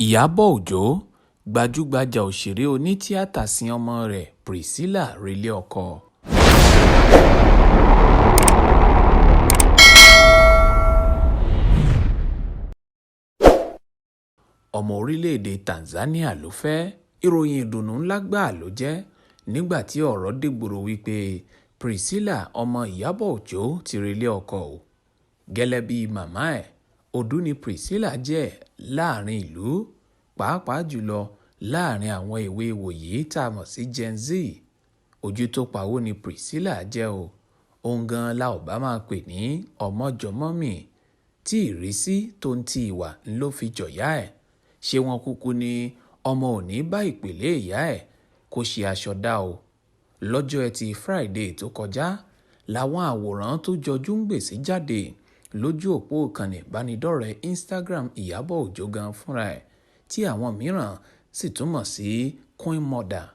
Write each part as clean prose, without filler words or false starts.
Iyabọ Ojo gbajúgbajà òṣèré onítìátà sin ọmọ rẹ̀ Priscilla relé ọkọ. Ọmọ orílẹ̀-èdè Tanzania ló fẹ́. Ìròyìn ìdùnnú ńlá gbáà ló jẹ́ nígbà tí ọ̀rọ̀ dìgbòrò wípé Priscilla ọmọ Iyabọ Ojo ti relé ọkọ o. Gẹ́lẹ́ bí màmá ẹ̀, Odù ni Priscilla jẹ́ láàrin ìlú, pàápàá jùlọ láàrin àwọn èwe ìwòyí tá a mọ̀ sí Gen Z. Ojú tó pawó ni Priscilla jẹ́ o. Òun gan la ò bá máa pè ní ọmọjọmọ́mì tí ìrísí tó ń ti ìwà ló fi jọ̀yà ẹ̀. Ṣé wọn kúkú ní ọmọ òní bá ìpèlé ìyá ẹ̀ kó ṣe aṣọ dá o. Lọ́jọ́ Ẹtì Friday tó kọjá làwọn àwòrán tó jọjú ń gbèsè jáde lójú òpó ìkànnì ìbánidọ́rẹ̀ẹ́ Instagram Iyabọ Ojo gan fúnra ẹ̀ tí àwọn mìíràn sì túmọ̀ sí Queen Mother,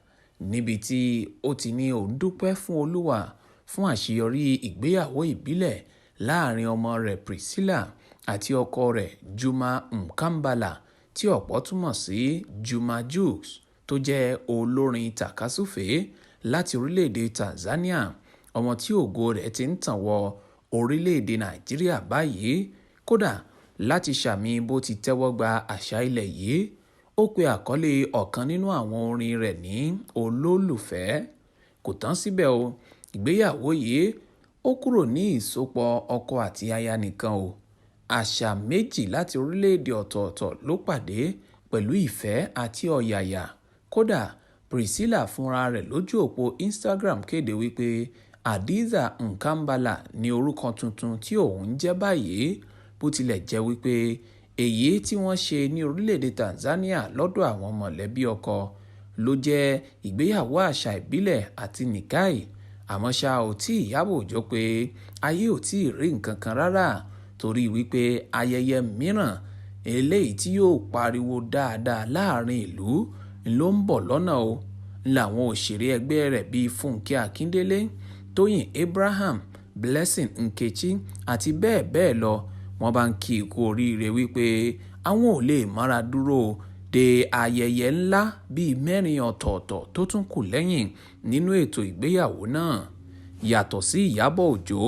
níbi tí ó ti ní òun dúpẹ́ fún Olúwa fún àṣeyọrí ìgbéyàwó ìbílẹ̀ láàrin ọmọ rẹ̀ Priscilla àti ọkọ rẹ̀ Juma Nkambala tí ọ̀pọ̀ túmọ̀ sí Juma Jux tó jẹ́ olórin tàkasúfèé láti orílẹ̀-èdè Tanzania, ọmọ tí ògo rẹ̀ ti ń tàn wọ orílẹ̀-èdè Nàìjíríà báyìí. Kódà láti ṣàmì bó ti tẹ́wọ́ gba àṣà ilẹ̀ yìí, ó pe àkọlé ọ̀kan nínú àwọn orin rẹ̀ ní Olólùfẹ́. Kò tán síbẹ̀ o, ìgbéyàwó yìí ó kúrò ní ìsopọ̀ ọkọ àti aya nìkan o. Àṣà méjì láti orílẹ̀-èdè ọ̀tọ̀ọ̀tọ̀ ló pàdé pẹ̀lú ìfẹ́ àti ọ̀yàyà. Kódà Priscilla fúnra rẹ̀ lójú òpó Instagram kéde wípé Hadiza Nkambala ní orúkọ tuntun tí òun ń jẹ́ báyìí, bó tilẹ̀ jẹ́ wípé èyí tí wọ́n ṣe ní orílẹ̀-èdè Tanzania lọ́dọ̀ àwọn mọ̀lẹ́bí ọkọ ló jẹ́ ìgbéyàwó àṣà ìbílẹ̀ àti nìkáì. Àmọ́ ṣá ò tí Iyabọ Ojo pé ayé ò tí ì rí nǹkan kan rárá, torí wípé ayẹyẹ mìíràn eléyìí tí yóò pariwo dáadáa láàrin ìlú ló ń bọ̀ lọ́nà o. Làwọn òṣèré ẹgbẹ́ rẹ̀ bíi Fúnkẹ́ Akíndélé, Tóyìn Abraham, Blessing Nkechi àti bẹ́ẹ̀ bẹ́ẹ̀ lọ wọ́n bá ń kí i kú oríire wípé àwọn ò lè mára dúró de ayẹyẹ ńlá bíi mẹ́rin ọ̀tọ̀ọ̀tọ̀ tó tún kù lẹ́yìn nínú ètò ìgbéyàwó náà. Yàtọ̀ sí Iyabọ Ojo,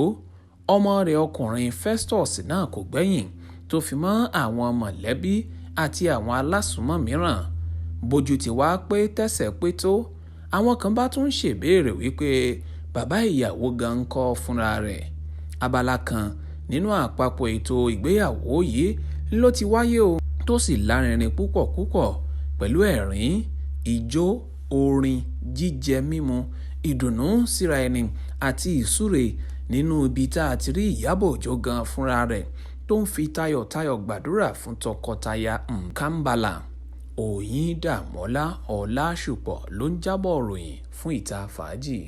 ọmọ rẹ̀ ọkùnrin Festus náà kò gbẹ́yìn tó fi mọ́ àwọn mọ̀lẹ́bí àti àwọn alásùnmọ́ mìíràn. Bójú ti wá pé tẹ̀sẹ̀ pé tó, àwọn kan bá tún ṣèbéèrè wípé bàbá ìyàwó gan ń kọ́ fúnra rẹ̀. Abala kan nínú àpapọ̀ ètò ìgbéyàwó yìí ló ti wáyé o, tó sì lárinrin púpọ̀ pẹ̀lú ẹ̀rín, ijó, orin, jíjẹ mímu, ìdùnnú síra ẹni àti ìsúre nínú ibi tá a ti rí Iyabọ Ojo gan fúnra rẹ̀ tó ń fi tayọ̀tayọ̀ gbàdúrà fún tọkọtaya Nkambala. Oyindamọ́lá Ọlásùpọ̀ ló ń jábọ̀ ròyìn fún Ìta Fàájì.